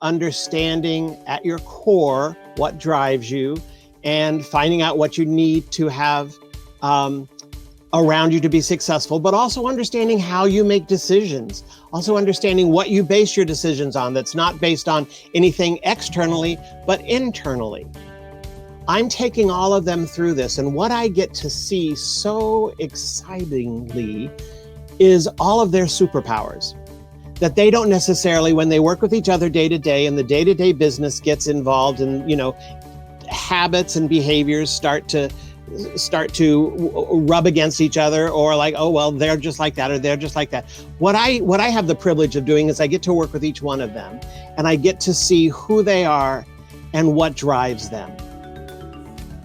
understanding at your core what drives you and finding out what you need to have around you to be successful, but also understanding how you make decisions, also understanding what you base your decisions on that's not based on anything externally, but internally. I'm taking all of them through this, and what I get to see so excitingly is all of their superpowers that they don't necessarily, when they work with each other day to day and the day-to-day business gets involved and, habits and behaviors start to rub against each other, or like, oh, well, they're just like that, or they're just like that. What I have the privilege of doing is I get to work with each one of them, and I get to see who they are and what drives them.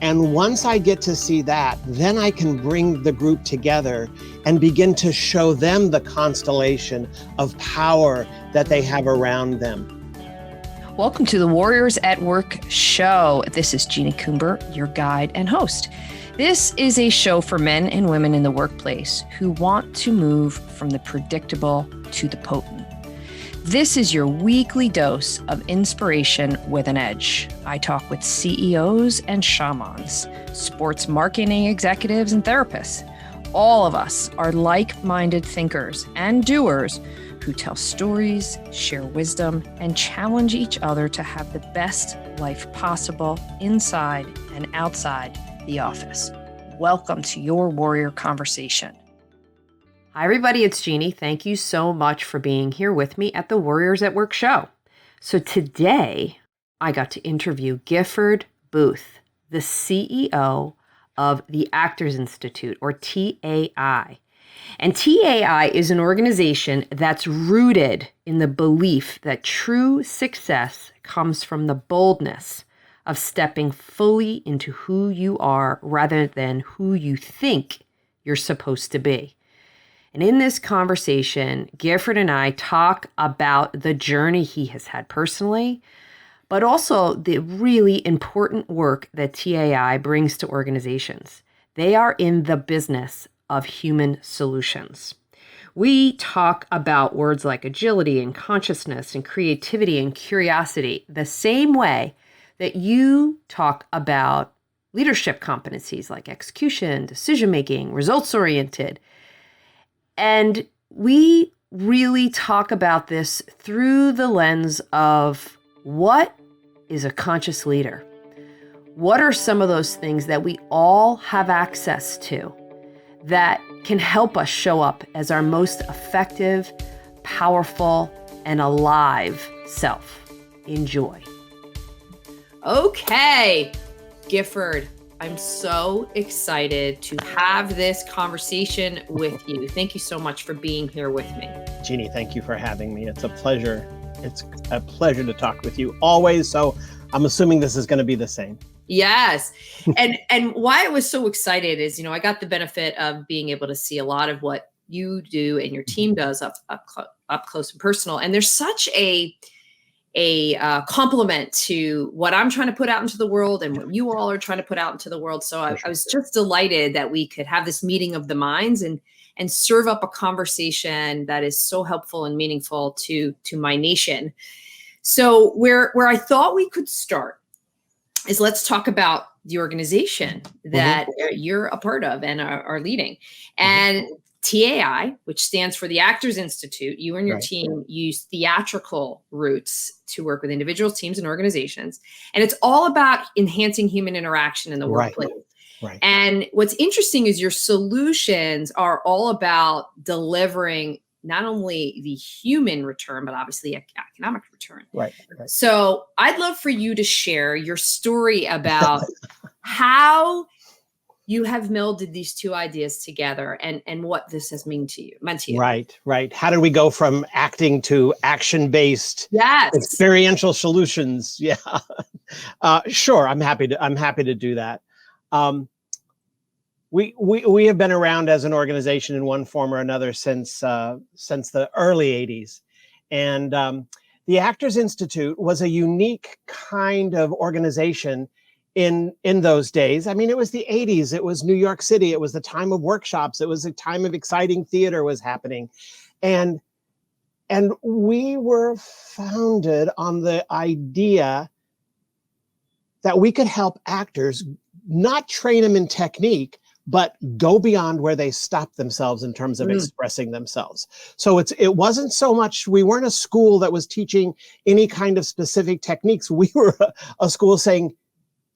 And once I get to see that, then I can bring the group together and begin to show them the constellation of power that they have around them. Welcome to the Warriors at Work show. This is Jeanie Coomber, your guide and host. This is a show for men and women in the workplace who want to move from the predictable to the potent. This is your weekly dose of inspiration with an edge. I talk with CEOs and shamans, sports marketing executives and therapists. All of us are like-minded thinkers and doers who tell stories, share wisdom, and challenge each other to have the best life possible inside and outside the office. Welcome to your Warrior Conversation. Hi, everybody. It's Jeanie. Thank you so much for being here with me at the Warriors at Work show. So today, I got to interview Gifford Booth, the CEO of the Actors Institute, or TAI. And TAI is an organization that's rooted in the belief that true success comes from the boldness of stepping fully into who you are rather than who you think you're supposed to be. And in this conversation, Gifford and I talk about the journey he has had personally, but also the really important work that TAI brings to organizations. They are in the business of human solutions. We talk about words like agility and consciousness and creativity and curiosity the same way that you talk about leadership competencies like execution, decision-making, results-oriented. And we really talk about this through the lens of what is a conscious leader? What are some of those things that we all have access to that can help us show up as our most effective, powerful, and alive self? Enjoy. Okay, Gifford, I'm so excited to have this conversation with you. Thank you so much for being here with me. Jeanie, thank you for having me. It's a pleasure. It's a pleasure to talk with you always. So I'm assuming this is going to be the same. Yes. And why I was so excited is, I got the benefit of being able to see a lot of what you do and your team does up close and personal. And there's such a compliment to what I'm trying to put out into the world and what you all are trying to put out into the world. So I was just delighted that we could have this meeting of the minds and serve up a conversation that is so helpful and meaningful to my nation. So where I thought we could start is let's talk about the organization that you're a part of and are leading. And TAI, which stands for the Actors Institute, you and your team use theatrical roots to work with individuals, teams, and organizations. And it's all about enhancing human interaction in the workplace. Right. And what's interesting is your solutions are all about delivering not only the human return, but obviously economic return. Right. So I'd love for you to share your story about how you have melded these two ideas together and what this has meant to you. Right. How did we go from acting to action-based experiential solutions? Yeah. Sure. I'm happy to do that. We have been around as an organization in one form or another since the early 80s. And the Actors Institute was a unique kind of organization in those days. I mean, it was the 80s. It was New York City. It was the time of workshops. It was a time of exciting theater was happening. And And we were founded on the idea that we could help actors not train them in technique, but go beyond where they stop themselves in terms of expressing themselves. So it wasn't so much, we weren't a school that was teaching any kind of specific techniques. We were a school saying,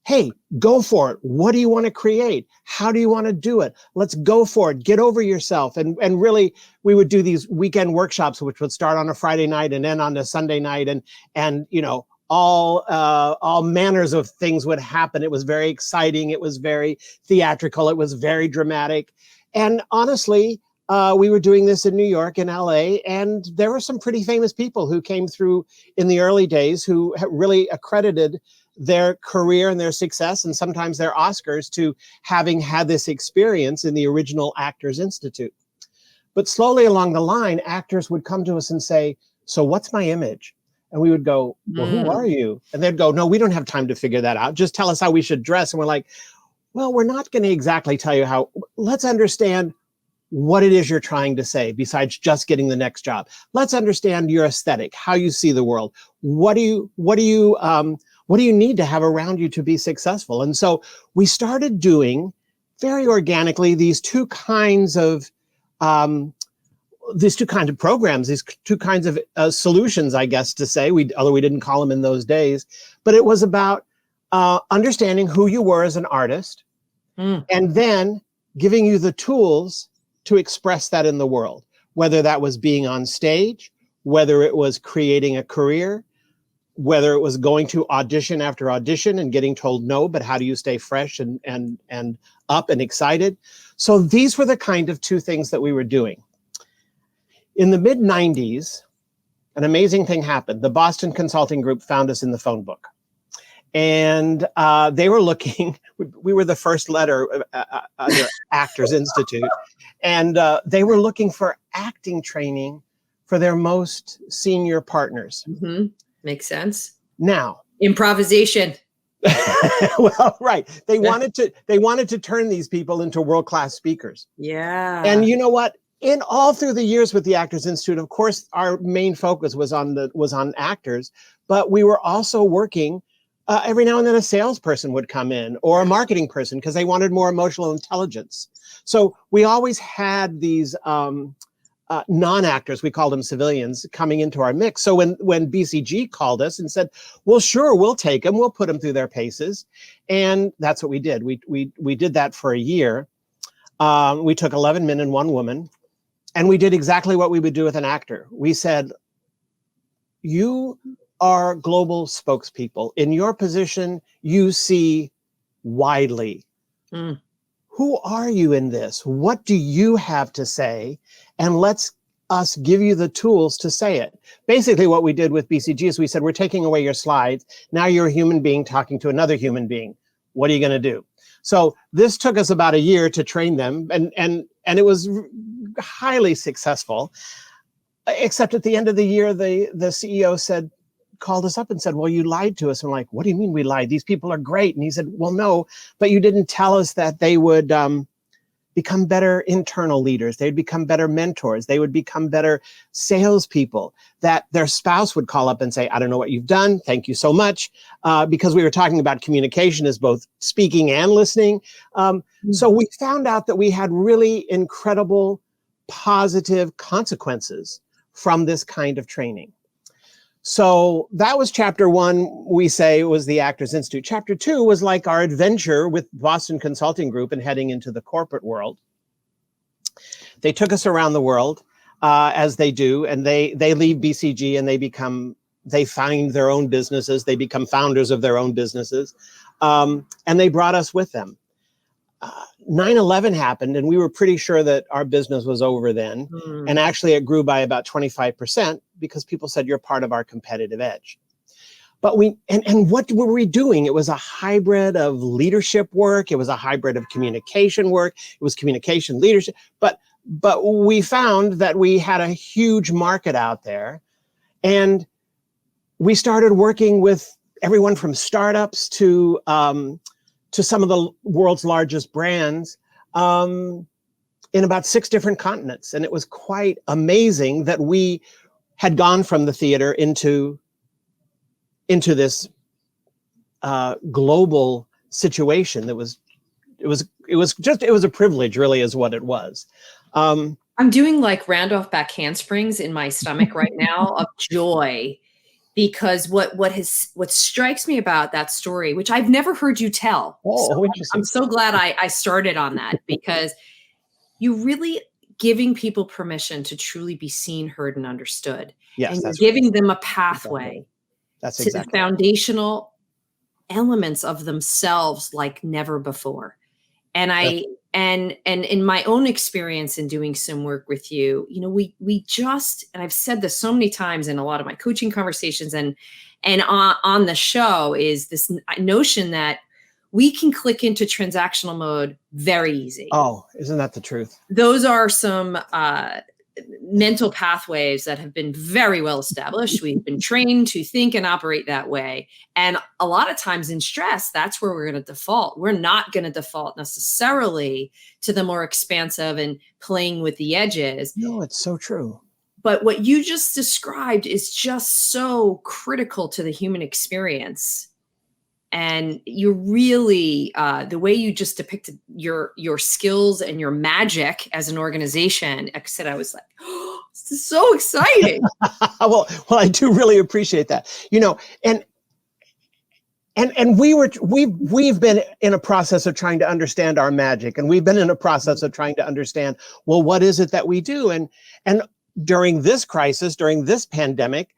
hey, go for it. What do you want to create? How do you want to do it? Let's go for it. Get over yourself. And really, we would do these weekend workshops, which would start on a Friday night and end on a Sunday night. And you know, all manners of things would happen. It was very exciting. It was very theatrical. It was very dramatic. And honestly, we were doing this in New York and LA, and there were some pretty famous people who came through in the early days who really accredited their career and their success, and sometimes their Oscars, to having had this experience in the original Actors Institute. But slowly along the line, actors would come to us and say, so what's my image? And we would go, well, who are you? And they'd go, no, we don't have time to figure that out. Just tell us how we should dress. And we're like, well, we're not going to exactly tell you how. Let's understand what it is you're trying to say besides just getting the next job. Let's understand your aesthetic, how you see the world. What do you need to have around you to be successful? And so we started doing very organically these two kinds of programs, these two kinds of solutions, I guess to say, although we didn't call them in those days. But it was about understanding who you were as an artist, and then giving you the tools to express that in the world, whether that was being on stage, whether it was creating a career, whether it was going to audition after audition and getting told no, but how do you stay fresh and up and excited? So these were the kind of two things that we were doing. In the mid-90s, an amazing thing happened. The Boston Consulting Group found us in the phone book. And they were looking, we were the first letter under Actors Institute, and they were looking for acting training for their most senior partners. Makes sense. Now, improvisation. Well, right. They wanted to turn these people into world-class speakers. Yeah. And you know what? In all through the years with the Actors Institute, of course, our main focus was on actors, but we were also working. Every now and then a salesperson would come in, or a marketing person, because they wanted more emotional intelligence. So we always had these non-actors, we called them civilians, coming into our mix. So when BCG called us and said, well, sure, we'll take them, we'll put them through their paces. And that's what we did. We did that for a year. We took 11 men and 1 woman, and we did exactly what we would do with an actor. We said, you are global spokespeople. In your position, you see widely. Who are you in this? What do you have to say? And let's us give you the tools to say it. Basically, what we did with BCG is we said, we're taking away your slides. Now you're a human being talking to another human being. What are you going to do? So this took us about a year to train them, and it was highly successful. Except at the end of the year, the CEO called us up and said, well, you lied to us. And we're like, what do you mean we lied? These people are great. And he said, well, no, but you didn't tell us that they would become better internal leaders. They'd become better mentors. They would become better salespeople, that their spouse would call up and say, I don't know what you've done. Thank you so much. Because we were talking about communication as both speaking and listening. So we found out that we had really incredible positive consequences from this kind of training. So that was chapter 1, we say, was the Actors Institute. Chapter 2 was like our adventure with Boston Consulting Group and heading into the corporate world. They took us around the world, as they do, and they leave BCG and they find their own businesses. They become founders of their own businesses, and they brought us with them. 9/11 happened, and we were pretty sure that our business was over then. And actually, it grew by about 25% because people said, you're part of our competitive edge. But what were we doing? It was a hybrid of leadership work. It was a hybrid of communication work. It was communication leadership. But we found that we had a huge market out there. And we started working with everyone from startups to some of the world's largest brands in about 6 different continents. And it was quite amazing that we had gone from the theater into this global situation that was a privilege, really, is what it was. I'm doing like Randolph back handsprings in my stomach right now of joy, because what strikes me about that story, which I've never heard you tell. So Interesting. I'm so glad I started on that, because you really giving people permission to truly be seen, heard, and understood. Yes, and you're that's giving them a pathway That's to exactly the foundational elements of themselves like never before. And and in my own experience in doing some work with you, we just, and I've said this so many times in a lot of my coaching conversations and on the show, is this notion that we can click into transactional mode very easy. Oh, isn't that the truth? Those are some mental pathways that have been very well established. We've been trained to think and operate that way. And a lot of times in stress, that's where we're going to default. We're not going to default necessarily to the more expansive and playing with the edges. No, it's so true. But what you just described is just so critical to the human experience. And you really, the way you just depicted your skills and your magic as an organization, like I said, I was like, oh, this is so exciting. well, I do really appreciate that. And we've been in a process of trying to understand our magic, and we've been in a process of trying to understand, well, what is it that we do? And during this crisis, during this pandemic,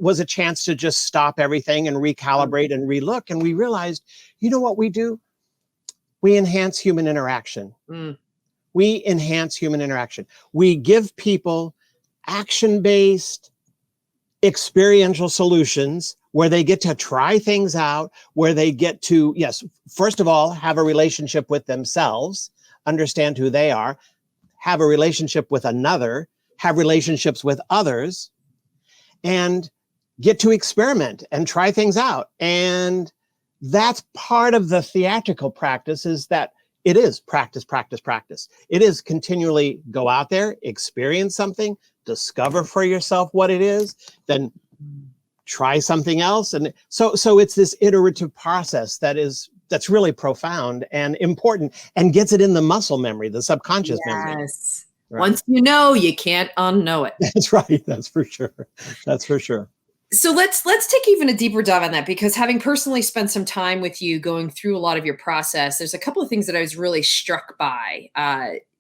was a chance to just stop everything and recalibrate and relook. And we realized, what we do? We enhance human interaction. We enhance human interaction. We give people action-based, experiential solutions where they get to try things out, where they get to, yes, first of all, have a relationship with themselves, understand who they are, have a relationship with another, have relationships with others, and get to experiment and try things out. And that's part of the theatrical practice, is that it is practice, practice, practice. It is continually go out there, experience something, discover for yourself what it is, then try something else. And so it's this iterative process that's really profound and important, and gets it in the muscle memory, the subconscious memory. Yes. Right. Once you know, you can't unknow it. That's right. That's for sure. That's for sure. So let's take even a deeper dive on that, because having personally spent some time with you going through a lot of your process, there's a couple of things that I was really struck by.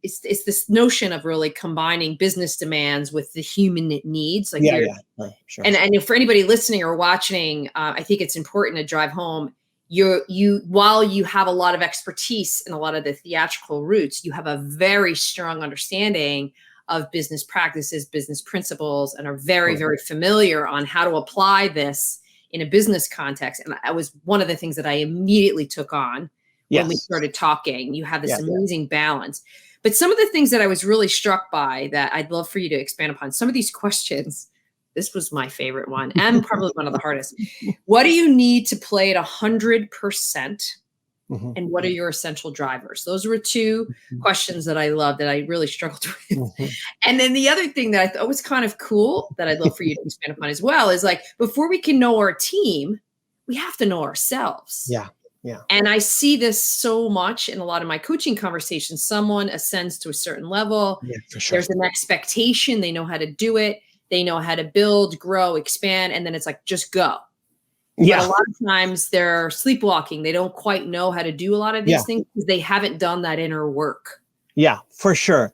It's this notion of really combining business demands with the human needs. Like right, sure. And for anybody listening or watching, I think it's important to drive home. While you have a lot of expertise in a lot of the theatrical roots, you have a very strong understanding of business practices, business principles, and are very, very familiar on how to apply this in a business context. And that was one of the things that I immediately took on when we started talking. You have this amazing balance. But some of the things that I was really struck by that I'd love for you to expand upon, some of these questions, this was my favorite one and probably one of the hardest. What do you need to play at 100%? And what are your essential drivers? Those were two questions that I love, that I really struggled with. And then the other thing that I thought was kind of cool that I'd love for you to expand upon as well is, like, before we can know our team, we have to know ourselves. Yeah. And I see this so much in a lot of my coaching conversations. Someone ascends to a certain level. Yeah, for sure. There's an expectation. They know how to do it. They know how to build, grow, expand. And then it's like, just go. But a lot of times they're sleepwalking. They don't quite know how to do a lot of these things because they haven't done that inner work. Yeah, for sure,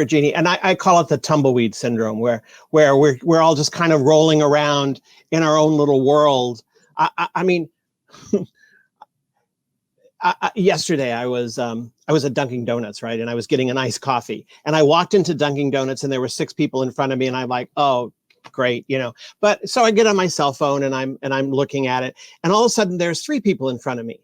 Jeanie. And I call it the tumbleweed syndrome, where we're all just kind of rolling around in our own little world. I mean, yesterday I was at Dunkin' Donuts, right? And I was getting an iced coffee, and I walked into Dunkin' Donuts, and there were 6 people in front of me, and I'm like, oh, great, But so I get on my cell phone and I'm looking at it, and all of a sudden there's 3 people in front of me.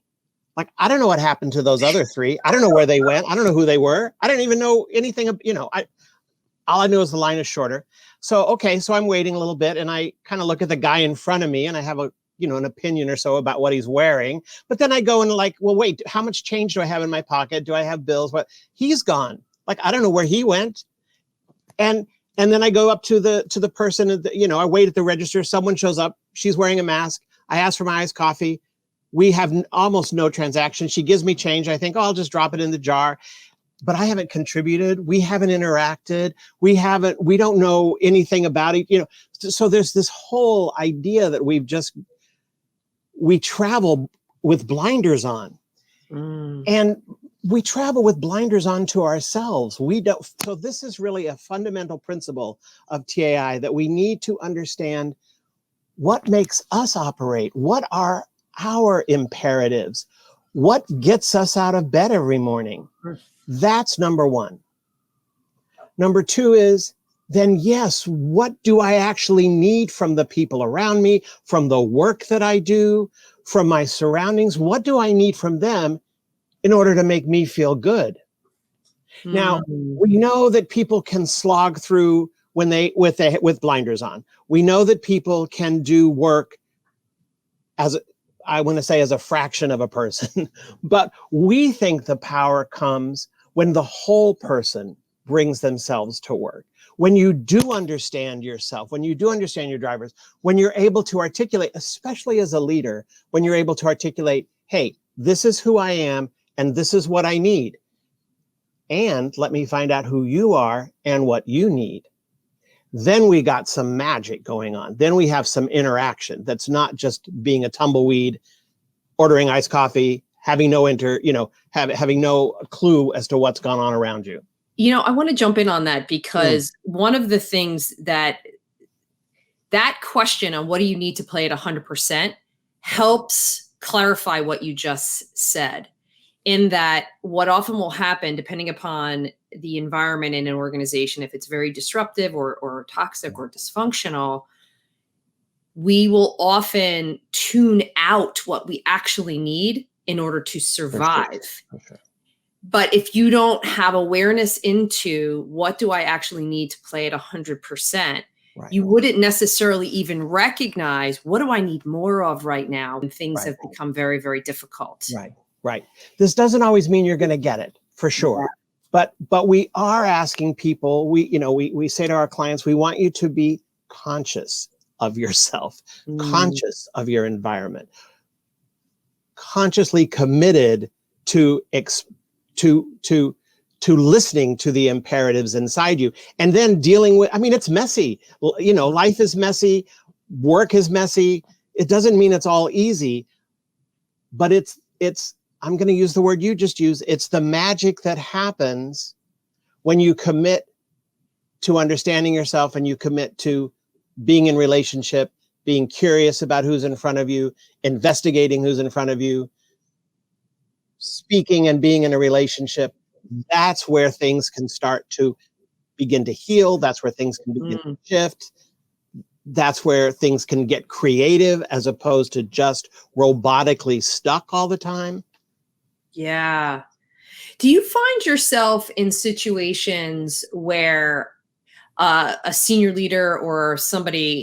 Like, I don't know what happened to those other 3. I don't know where they went. I don't know who they were. I didn't even know anything. All I knew is the line is shorter. So I'm waiting a little bit, and I kind of look at the guy in front of me, and I have an opinion or so about what he's wearing. But then I go and like, well, wait, how much change do I have in my pocket? Do I have bills? What? He's gone. Like, I don't know where he went. And And then I go up to the person, I wait at the register. Someone shows up. She's wearing a mask. I ask for my iced coffee. We have almost no transaction. She gives me change. I think, I'll just drop it in the jar. But I haven't contributed. We haven't interacted. We don't know anything about it. So there's this whole idea that we travel with blinders on. And we travel with blinders on to ourselves. We don't. So this is really a fundamental principle of TAI, that we need to understand what makes us operate. What are our imperatives? What gets us out of bed every morning? That's number one. Number two is, then yes, what do I actually need from the people around me, from the work that I do, from my surroundings? What do I need from them in order to make me feel good? Now, we know that people can slog through with blinders on. We know that people can do work as a fraction of a person, but we think the power comes when the whole person brings themselves to work. When you do understand yourself, when you do understand your drivers, when you're able to articulate, especially as a leader, when you're able to articulate, hey, this is who I am and this is what I need. And let me find out who you are and what you need. Then we got some magic going on. Then we have some interaction that's not just being a tumbleweed, ordering iced coffee, having no having no clue as to what's gone on around you. I want to jump in on that, because one of the things that question on what do you need to play at 100% helps clarify what you just said. In that, what often will happen, depending upon the environment in an organization, if it's very disruptive or toxic or dysfunctional, we will often tune out what we actually need in order to survive. For sure. But if you don't have awareness into what do I actually need to play at 100%, you wouldn't necessarily even recognize what do I need more of right now when things have become very, very difficult. Right. This doesn't always mean you're going to get it, for sure. Yeah. But we are asking people, we say to our clients, we want you to be conscious of yourself, conscious of your environment, consciously committed to listening to the imperatives inside you, and then dealing with, it's messy. Life is messy, work is messy. It doesn't mean it's all easy, but it's I'm going to use the word you just used. It's the magic that happens when you commit to understanding yourself and you commit to being in relationship, being curious about who's in front of you, investigating who's in front of you, speaking and being in a relationship. That's where things can start to begin to heal. That's where things can begin to shift. That's where things can get creative as opposed to just robotically stuck all the time. Yeah. Do you find yourself in situations where a senior leader or somebody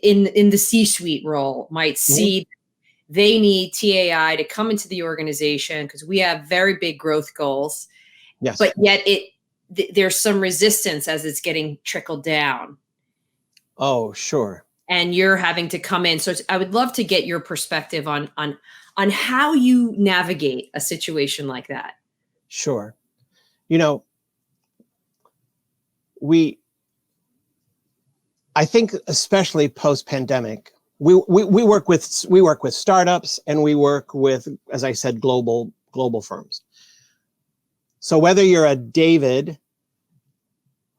in the C-suite role might see they need TAI to come into the organization because we have very big growth goals, but yet there's some resistance as it's getting trickled down? Oh, sure. And you're having to come in. So I would love to get your perspective on how you navigate a situation like that. Sure. I think especially post-pandemic, we work with startups and we work with, as I said, global firms. So whether you're a David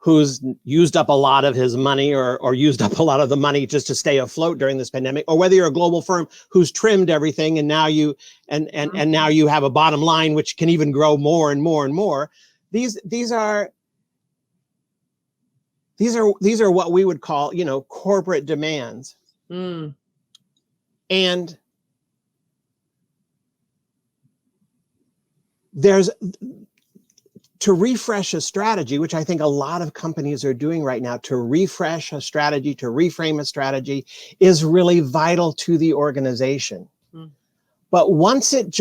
who's used up a lot of his money or used up a lot of the money just to stay afloat during this pandemic, or whether you're a global firm who's trimmed everything and now you now you have a bottom line which can even grow more and more and more. These are what we would call, corporate demands. And there's to refresh a strategy, which I think a lot of companies are doing right now, to refresh a strategy, to reframe a strategy is really vital to the organization. But once it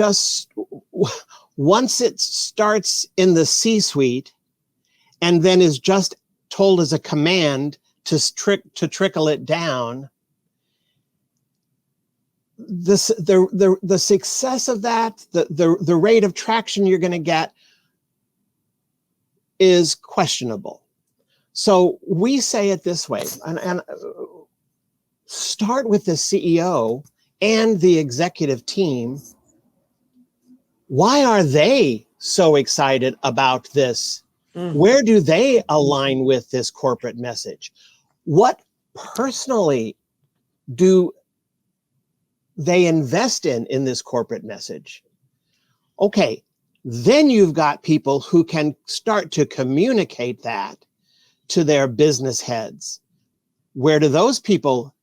starts in the C-suite and then is just told as a command to trickle it down, the success of that, the rate of traction you're going to get is questionable. So we say it this way, and start with the CEO and the executive team. Why are they so excited about this? Where do they align with this corporate message? What personally do they invest in this corporate message? Okay, then you've got people who can start to communicate that to their business heads. Where do those people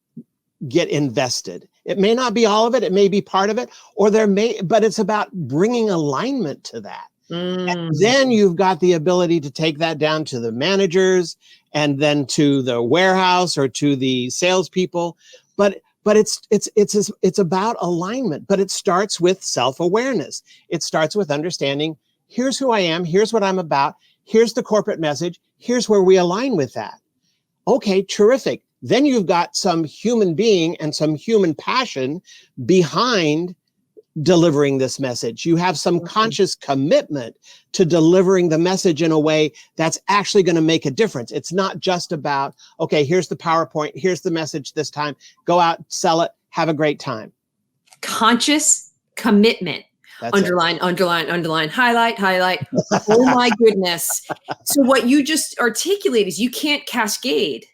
get invested? It may not be all of it, it may be part of it, or but it's about bringing alignment to that. And then you've got the ability to take that down to the managers and then to the warehouse or to the salespeople. But it's about alignment. But it starts with self-awareness. It starts with understanding, here's who I am, here's what I'm about, here's the corporate message, here's where we align with that. Okay, terrific. Then you've got some human being and some human passion behind delivering this message. You have some conscious commitment to delivering the message in a way that's actually going to make a difference. It's not just about, okay, here's the PowerPoint, here's the message this time, go out, sell it, have a great time. Conscious commitment. That's underline, highlight. Oh my goodness. So what you just articulate is you can't cascade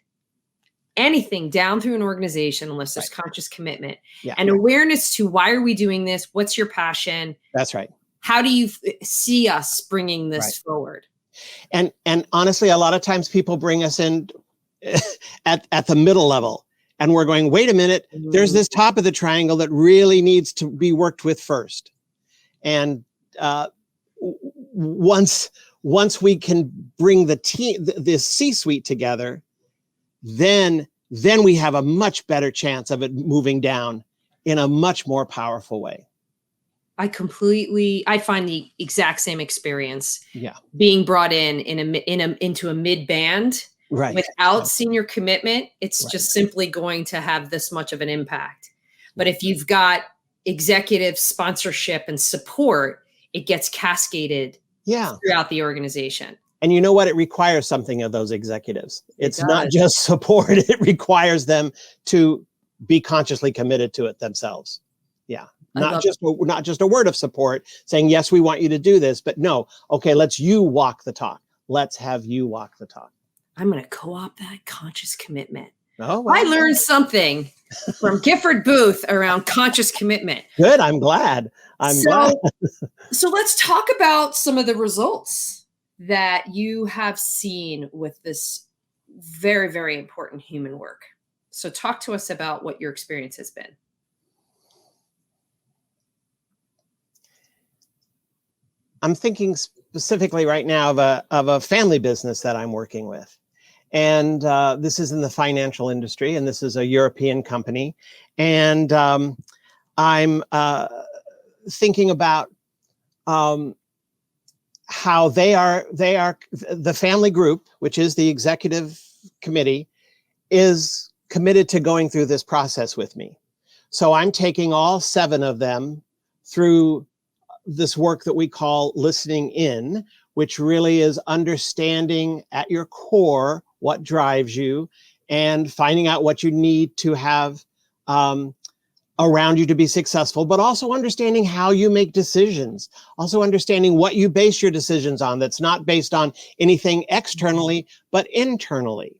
anything down through an organization unless there's conscious commitment and awareness to why are we doing this? What's your passion? That's right. How do you see us bringing this forward? And honestly, a lot of times people bring us in at the middle level and we're going, wait a minute, there's this top of the triangle that really needs to be worked with first. And once we can bring the team, the C-suite together, then we have a much better chance of it moving down in a much more powerful way. I find the exact same experience. Yeah. Being brought into a mid band without senior commitment, it's just simply going to have this much of an impact. But if you've got executive sponsorship and support, it gets cascaded throughout the organization. And you know what? It requires something of those executives. It's not just support. It requires them to be consciously committed to it themselves. Yeah. Not just a word of support saying, yes, we want you to do this, but no, okay, let's you walk the talk. Let's have you walk the talk. I'm going to co-opt that conscious commitment. Oh, well, I learned something from Gifford Booth around conscious commitment. Good. I'm glad. So let's talk about some of the results that you have seen with this very, very important human work. So talk to us about what your experience has been. I'm thinking specifically right now of a family business that I'm working with. And this is in the financial industry, and this is a European company. And I'm thinking about how they are the family group, which is the executive committee, is committed to going through this process with me. So I'm taking all 7 of them through this work that we call listening in, which really is understanding at your core what drives you and finding out what you need to have around you to be successful, but also understanding how you make decisions, also understanding what you base your decisions on that's not based on anything externally, but internally.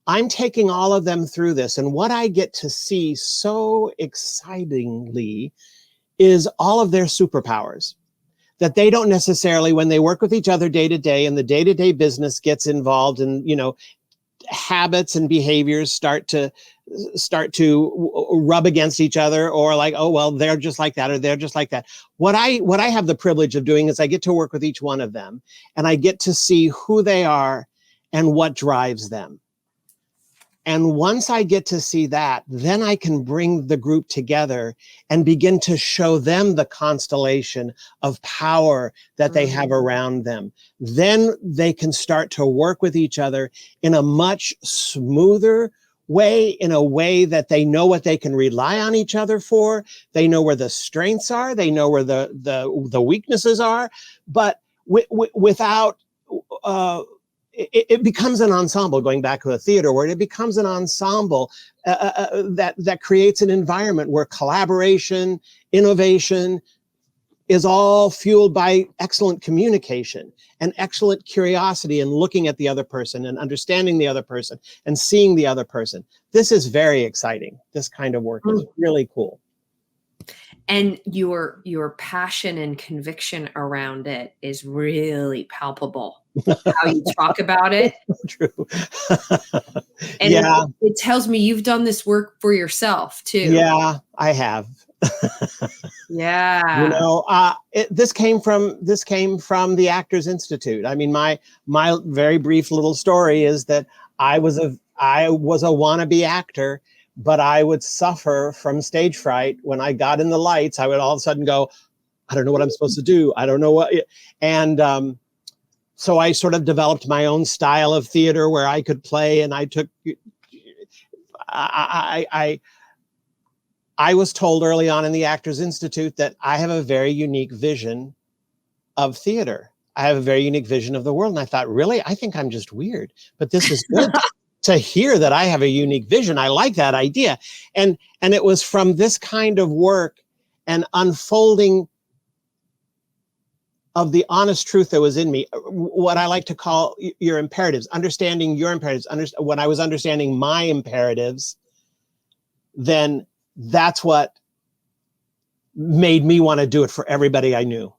I'm taking all of them through this, and what I get to see so excitingly is all of their superpowers that they don't necessarily, when they work with each other day to day and the day-to-day business gets involved and, habits and behaviors start to rub against each other, or like, oh, well, they're just like that, or they're just like that. What I have the privilege of doing is I get to work with each one of them and I get to see who they are and what drives them. And once I get to see that, then I can bring the group together and begin to show them the constellation of power that they have around them. Then they can start to work with each other in a much smoother way, in a way that they know what they can rely on each other for. They know where the strengths are. They know where the weaknesses are. But without... it becomes an ensemble, going back to the theater word, it becomes an ensemble that creates an environment where collaboration, innovation is all fueled by excellent communication and excellent curiosity and looking at the other person and understanding the other person and seeing the other person. This is very exciting. This kind of work is really cool. And your passion and conviction around it is really palpable. How you talk about it. True. And it tells me you've done this work for yourself too. Yeah, I have. Yeah. You know, this came from the Actors Institute. I mean, my very brief little story is that I was a wannabe actor, but I would suffer from stage fright. When I got in the lights, I would all of a sudden go, I don't know what I'm supposed to do. I don't know what. And so I sort of developed my own style of theater where I could play, and I was told early on in the Actors Institute that I have a very unique vision of theater. I have a very unique vision of the world. And I thought, really? I think I'm just weird, but this is good to hear that I have a unique vision. I like that idea. And it was from this kind of work and unfolding of the honest truth that was in me, what I like to call your imperatives, understanding your imperatives. When I was understanding my imperatives, then that's what made me want to do it for everybody I knew.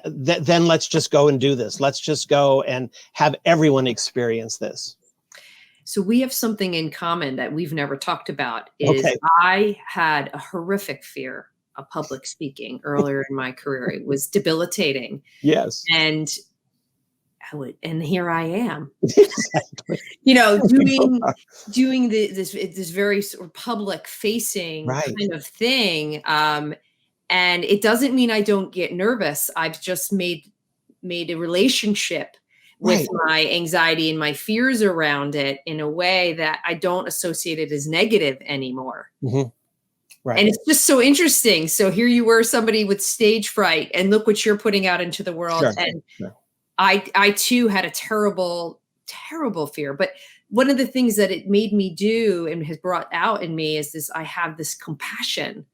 Then let's just go and do this. Let's just go and have everyone experience this. So we have something in common that we've never talked about. I had a horrific fear of public speaking earlier in my career. It was debilitating. Yes. And here I am, you know, doing this very sort of public facing kind of thing. And it doesn't mean I don't get nervous. I've just made a relationship with my anxiety and my fears around it in a way that I don't associate it as negative anymore. Mm-hmm. Right. And it's just so interesting. So here you were, somebody with stage fright, and look what you're putting out into the world. Sure. And I too had a terrible, terrible fear. But one of the things that it made me do and has brought out in me is this: I have this compassion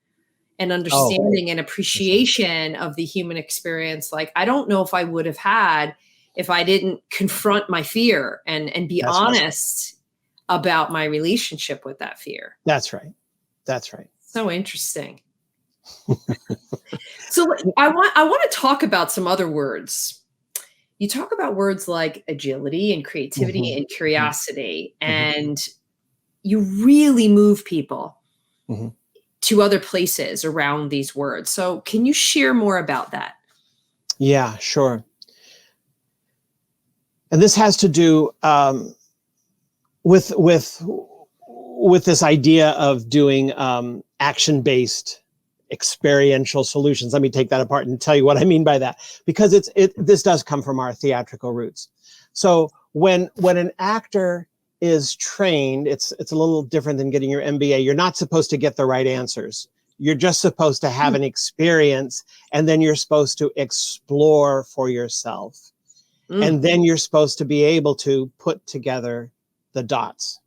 and understanding and appreciation of the human experience. Like, I don't know if I would have had if I didn't confront my fear and be honest about my relationship with that fear. That's right. That's right. So interesting. So I want to talk about some other words. You talk about words like agility and creativity and curiosity, and you really move people to other places around these words. So can you share more about that? Yeah, sure. And this has to do with this idea of doing action-based experiential solutions. Let me take that apart and tell you what I mean by that, because this does come from our theatrical roots. So when an actor is trained, it's a little different than getting your MBA. You're not supposed to get the right answers. You're just supposed to have an experience, and then you're supposed to explore for yourself. And then you're supposed to be able to put together the dots.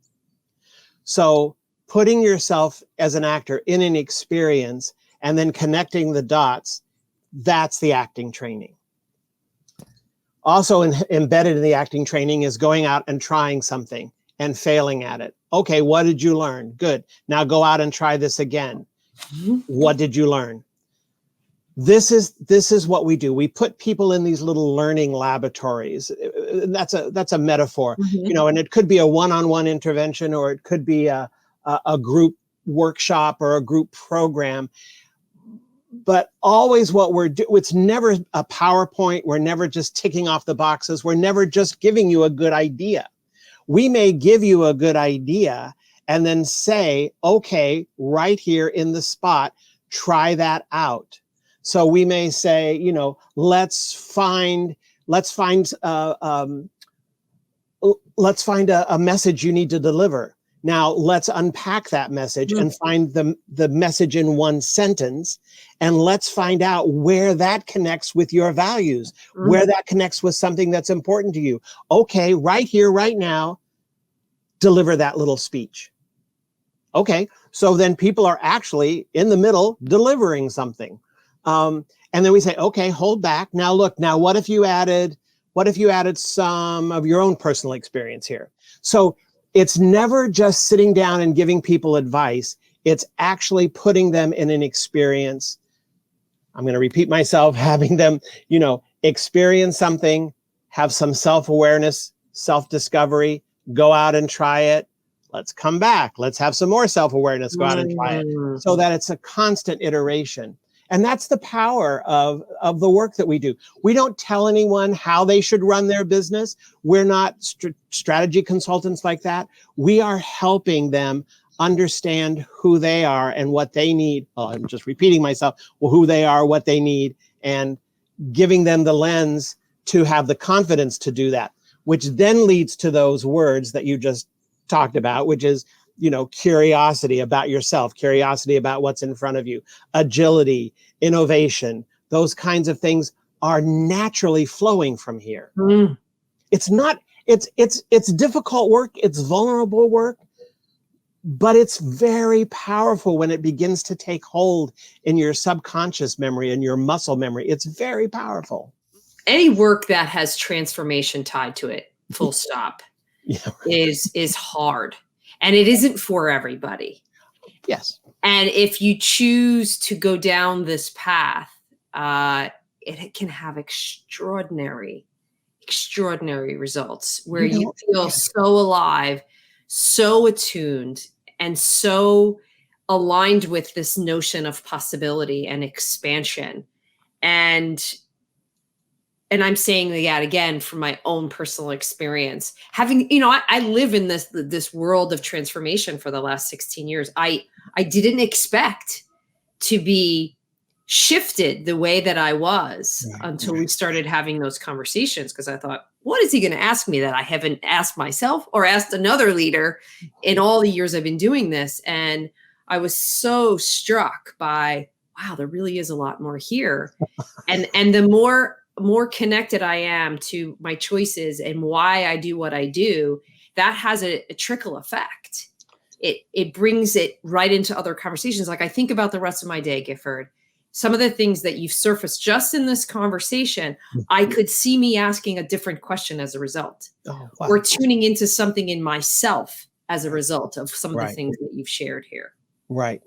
So putting yourself as an actor in an experience and then connecting the dots, that's the acting training. Also embedded in the acting training is going out and trying something and failing at it. Okay, what did you learn? Good. Now go out and try this again. What did you learn? This is what we do. We put people in these little learning laboratories. That's a metaphor, you know, and it could be a one-on-one intervention, or it could be a group workshop or a group program. But always what we're doing, it's never a PowerPoint. We're never just ticking off the boxes. We're never just giving you a good idea. We may give you a good idea and then say, okay, right here in the spot, try that out. So we may say, let's find a message you need to deliver. Now let's unpack that message and find the message in one sentence, and let's find out where that connects with your values, where that connects with something that's important to you. Okay, right here, right now, deliver that little speech. Okay, so then people are actually in the middle delivering something. And then we say, okay, hold back. Now look, what if you added some of your own personal experience here? So it's never just sitting down and giving people advice. It's actually putting them in an experience. I'm going to repeat myself, having them, experience something, have some self-awareness, self-discovery, go out and try it. Let's come back. Let's have some more self-awareness, go out and try it, so that it's a constant iteration. And that's the power of the work that we do. We don't tell anyone how they should run their business. We're not strategy consultants like that. We are helping them understand who they are and what they need. Oh, I'm just repeating myself. Well, who they are, what they need, and giving them the lens to have the confidence to do that, which then leads to those words that you just talked about, which is, curiosity about yourself, curiosity about what's in front of you, agility, innovation. Those kinds of things are naturally flowing from here. It's difficult work. It's vulnerable work, but it's very powerful when it begins to take hold in your subconscious memory and your muscle memory. It's very powerful. Any work that has transformation tied to it, full stop, is hard. And it isn't for everybody. Yes. And if you choose to go down this path, it can have extraordinary results where you feel so alive, so attuned, and so aligned with this notion of possibility and expansion. And I'm saying that again from my own personal experience. Having, I live in this world of transformation for the last 16 years. I didn't expect to be shifted the way that I was until we started having those conversations, because I thought, what is he going to ask me that I haven't asked myself or asked another leader in all the years I've been doing this? And I was so struck by, wow, there really is a lot more here. And the more connected I am to my choices and why I do what I do, that has a trickle effect. It brings it right into other conversations. Like I think about the rest of my day, Gifford, some of the things that you've surfaced just in this conversation, I could see me asking a different question as a result, or tuning into something in myself as a result of some of the things that you've shared here. Right.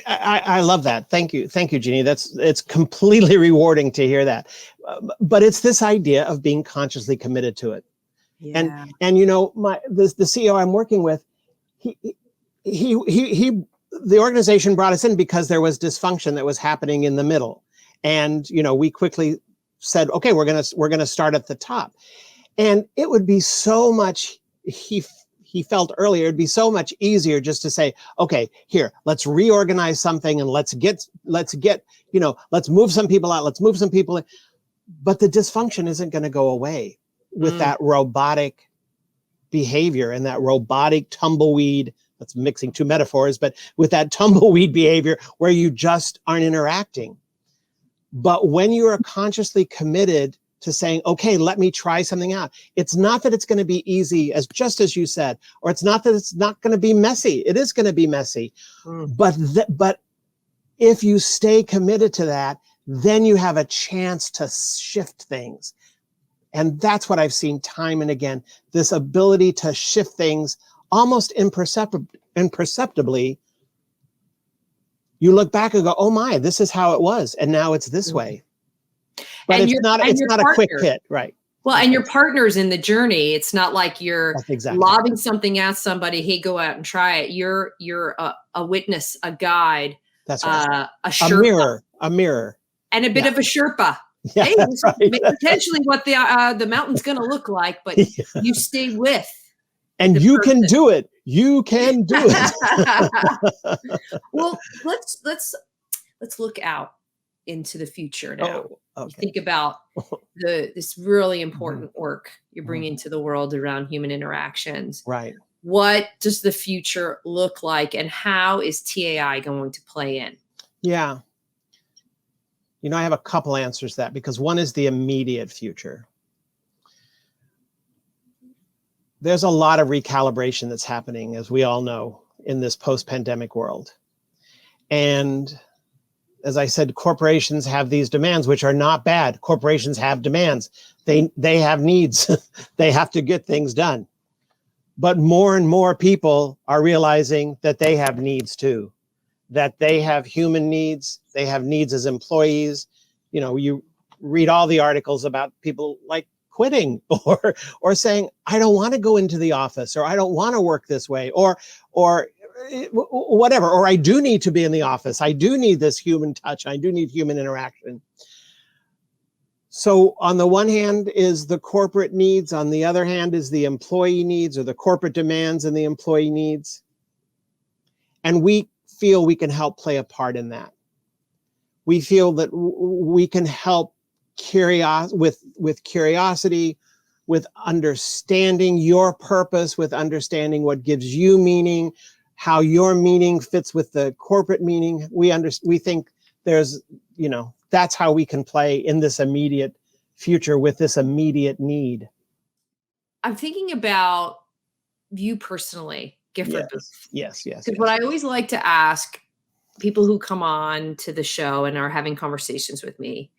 I love that. Thank you, Jeanie. It's completely rewarding to hear that. But it's this idea of being consciously committed to it. Yeah. And the CEO I'm working with, the organization brought us in because there was dysfunction that was happening in the middle. And we quickly said, okay, we're gonna start at the top. And it would be so much, he felt earlier, it'd be so much easier just to say, okay, here, let's reorganize something and let's move some people out, let's move some people in. But the dysfunction isn't going to go away with that robotic behavior and that robotic tumbleweed. That's mixing two metaphors, but with that tumbleweed behavior where you just aren't interacting. But when you are consciously committed to saying, okay, let me try something out. It's not that it's going to be easy, just as you said, or it's not that it's not going to be messy. It is going to be messy. But if you stay committed to that, then you have a chance to shift things. And that's what I've seen time and again, this ability to shift things almost imperceptibly. You look back and go, oh my, this is how it was. And now it's this way. But it's not a quick hit, right? Well, and your partner's in the journey. It's not like you're lobbing something at somebody. Hey, go out and try it. You're a witness, a guide, that's right. A Sherpa, a mirror, and a bit of a Sherpa. Yeah, hey, this is potentially what the mountain's going to look like, but you stay with And you can do it. You can do it. Well, let's look out into the future now. Oh, okay. Think about this really important work you're bringing to the world around human interactions. Right. What does the future look like, and how is TAI going to play in? Yeah. I have a couple answers to that, because one is the immediate future. There's a lot of recalibration that's happening, as we all know, in this post-pandemic world. And as I said, corporations have these demands, which are not bad. Corporations have demands. They have needs. They have to get things done. But more and more people are realizing that they have needs too, that they have human needs. They have needs as employees. You read all the articles about people like quitting or saying, I don't want to go into the office, or I don't want to work this way, or whatever, or I do need to be in the office. I do need this human touch. I do need human interaction. So on the one hand is the corporate needs. On the other hand is the employee needs, or the corporate demands and the employee needs. And we feel we can help play a part in that. We feel that we can help with curiosity, with understanding your purpose, with understanding what gives you meaning, how your meaning fits with the corporate meaning. We think there's, that's how we can play in this immediate future with this immediate need. I'm thinking about you personally, Gifford Booth. Yes. Because what I always like to ask people who come on to the show and are having conversations with me,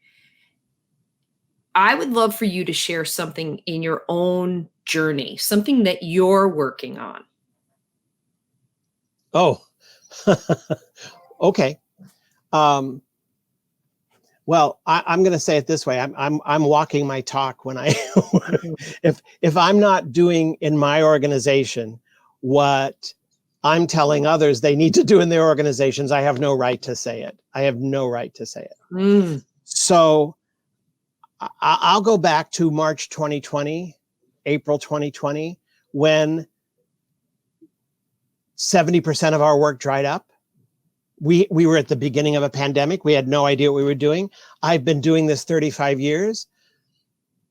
I would love for you to share something in your own journey, something that you're working on. Oh, okay. Well, I'm going to say it this way. I'm walking my talk when if I'm not doing in my organization what I'm telling others they need to do in their organizations, I have no right to say it. I have no right to say it. So I'll go back to March 2020, April 2020, when 70% of our work dried up. We were at the beginning of a pandemic. We had no idea what we were doing. I've been doing this 35 years.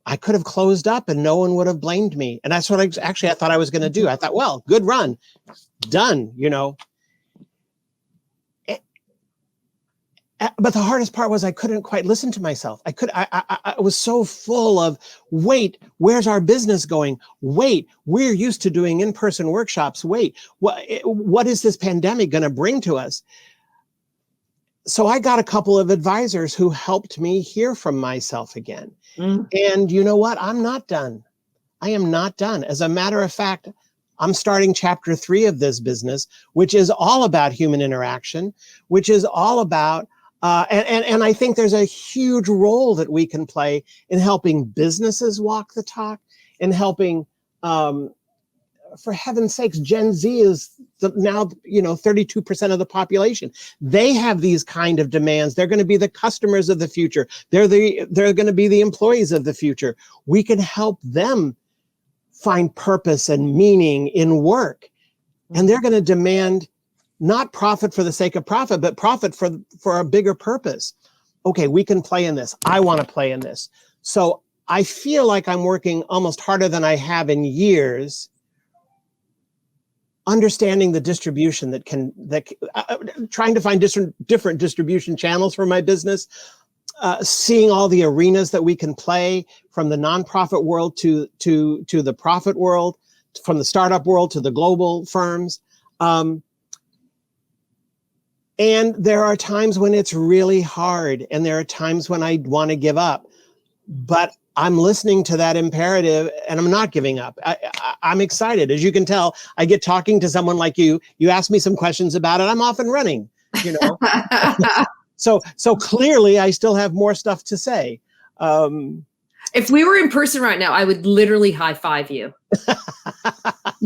I could have closed up and no one would have blamed me. And that's what I thought I was going to do. I thought, well, good run, done, But the hardest part was I couldn't quite listen to myself. I was so full of, wait, where's our business going? Wait, we're used to doing in-person workshops. Wait, what is this pandemic going to bring to us? So I got a couple of advisors who helped me hear from myself again. And you know what? I'm not done. I am not done. As a matter of fact, I'm starting chapter 3 of this business, which is all about human interaction, which is all about and I think there's a huge role that we can play in helping businesses walk the talk, in helping, for heaven's sakes, Gen Z is now 32% of the population. They have these kind of demands. They're going to be the customers of the future. They're going to be the employees of the future. We can help them find purpose and meaning in work, and they're going to demand not profit for the sake of profit, but profit for a bigger purpose. Okay, we can play in this. I want to play in this. So I feel like I'm working almost harder than I have in years, understanding the distribution trying to find different distribution channels for my business, seeing all the arenas that we can play, from the nonprofit world to the profit world, from the startup world to the global firms. And there are times when it's really hard, and there are times when I want to give up, but I'm listening to that imperative and I'm not giving up. I'm excited. As you can tell, I get talking to someone like you. You ask me some questions about it, I'm off and running, So clearly I still have more stuff to say. If we were in person right now, I would literally high five you.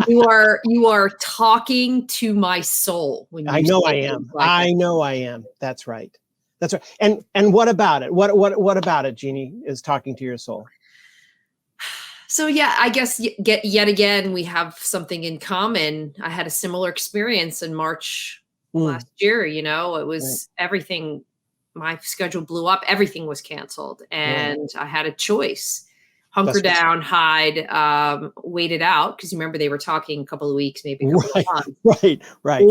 You are talking to my soul. When you I know I am. I know I am. That's right. That's right. And what about it? What about it, Jeanie, is talking to your soul? So yeah, I guess yet again, we have something in common. I had a similar experience in March last year. You know, it was everything. My schedule blew up. Everything was canceled, and I had a choice: hunker down, hide, wait it out. Because you remember they were talking a couple of weeks, maybe a couple of months, right,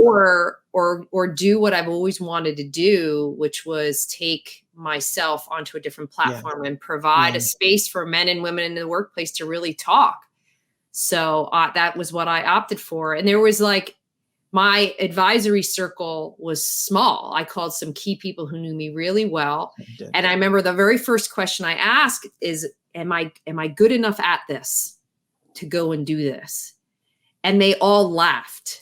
or do what I've always wanted to do, which was take myself onto a different platform and provide a space for men and women in the workplace to really talk. So that was what I opted for. And there was like, my advisory circle was small. I called some key people who knew me really well. And I remember the very first question I asked is, am I good enough at this to go and do this? And they all laughed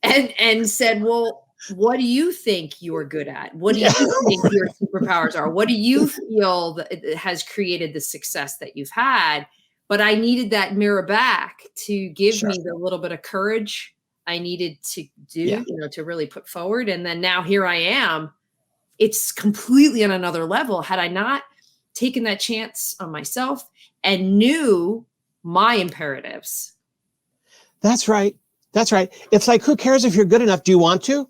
and said, well, what do you think you're good at? What do you think your superpowers are? What do you feel that has created the success that you've had? But I needed that mirror back to give me the little bit of courage I needed to do, you know, to really put forward. And then now here I am. It's completely on another level. Had I not taken that chance on myself and knew my imperatives. That's right. That's right. It's like, who cares if you're good enough? Do you want to?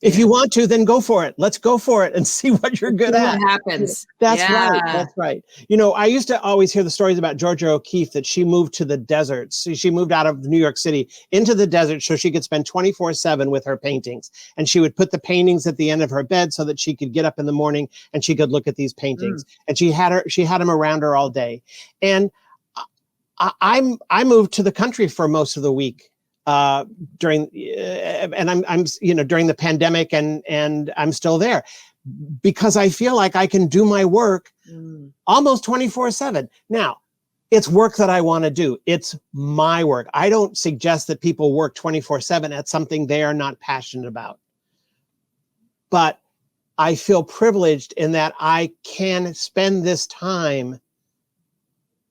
If you want to, then go for it. Let's go for it and see what you're good at. What happens. That's right. That's right. You know, I used to always hear the stories about Georgia O'Keeffe, that she moved to the deserts. She moved out of New York City into the desert so she could spend 24/7 with her paintings. And she would put the paintings at the end of her bed so that she could get up in the morning and she could look at these paintings. And she had them around her all day. And I moved to the country for most of the week. During the pandemic, and I'm still there because I feel like I can do my work almost 24/7. Now, it's work that I want to do. It's my work. I don't suggest that people work 24/7 at something they are not passionate about. But I feel privileged in that I can spend this time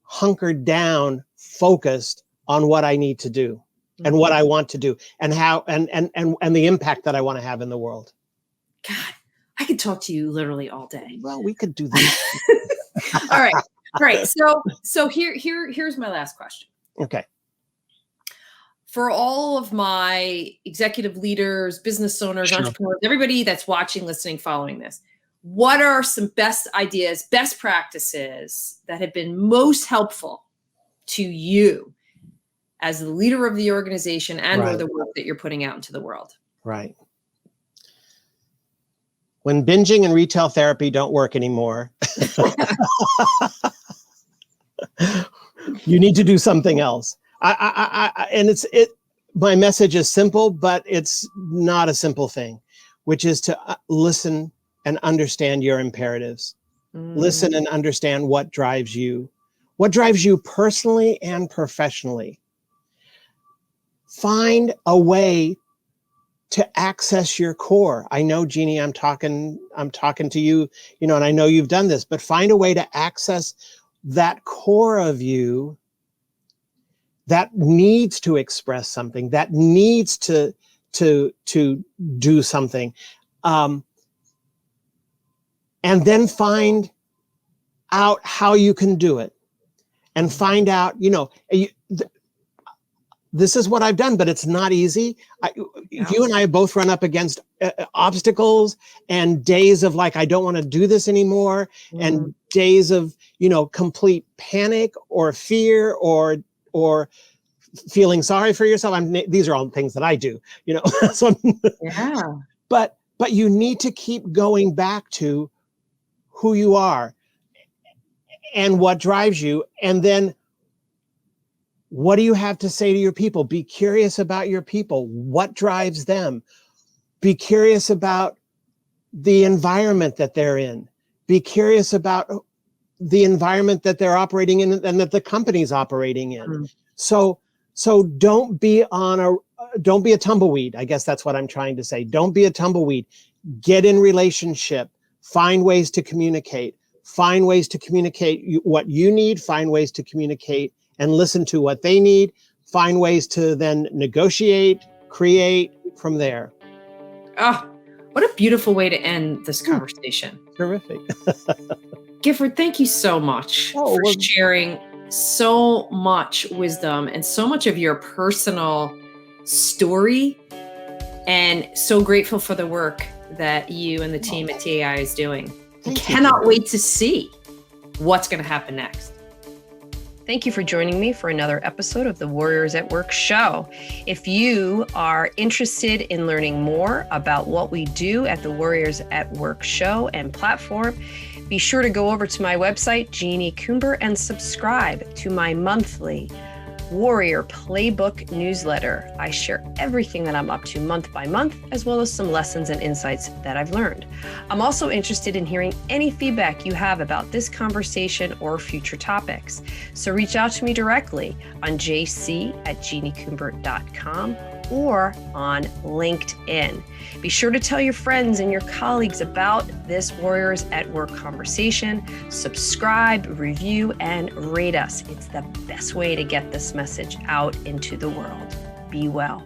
hunkered down, focused on what I need to do. And what I want to do, and how, and the impact that I want to have in the world. God, I could talk to you literally all day. Well, we could do that. All right. So here's my last question. Okay. For all of my executive leaders, business owners, entrepreneurs, everybody that's watching, listening, following this, what are some best ideas, best practices that have been most helpful to you as the leader of the organization and or the work that you're putting out into the world? Right. When binging and retail therapy don't work anymore, you need to do something else. My message is simple, but it's not a simple thing, which is to listen and understand your imperatives. Listen and understand what drives you personally and professionally. Find a way to access your core. I know, Jeanie, I'm talking to you, and I know you've done this, but find a way to access that core of you that needs to express something, that needs to do something. And then find out how you can do it, and find out, this is what I've done, but it's not easy. You and I both run up against obstacles and days of like, I don't want to do this anymore. And days of, complete panic or fear or feeling sorry for yourself. These are all things that I do, So, But you need to keep going back to who you are and what drives you. And then, what do you have to say to your people? Be curious about your people. What drives them? Be curious about the environment that they're in. Be curious about the environment that they're operating in and that the company's operating in. So don't be a tumbleweed. I guess that's what I'm trying to say. Don't be a tumbleweed. Get in relationship. Find ways to communicate. Find ways to communicate what you need. Find ways to communicate and listen to what they need, find ways to then negotiate, create from there. Oh, what a beautiful way to end this conversation. Terrific. Gifford, thank you so much for sharing so much wisdom and so much of your personal story, and so grateful for the work that you and the team at TAI is doing. I cannot wait to see what's going to happen next. Thank you for joining me for another episode of the Warriors at Work show. If you are interested in learning more about what we do at the Warriors at Work show and platform, be sure to go over to my website, Jeanie Coomber, and subscribe to my monthly Warrior Playbook newsletter. I share everything that I'm up to month by month, as well as some lessons and insights that I've learned. I'm also interested in hearing any feedback you have about this conversation or future topics. So reach out to me directly on jc@jeaniecoomber.com or on LinkedIn. Be sure to tell your friends and your colleagues about this Warriors at Work conversation. Subscribe, review, and rate us. It's the best way to get this message out into the world. Be well.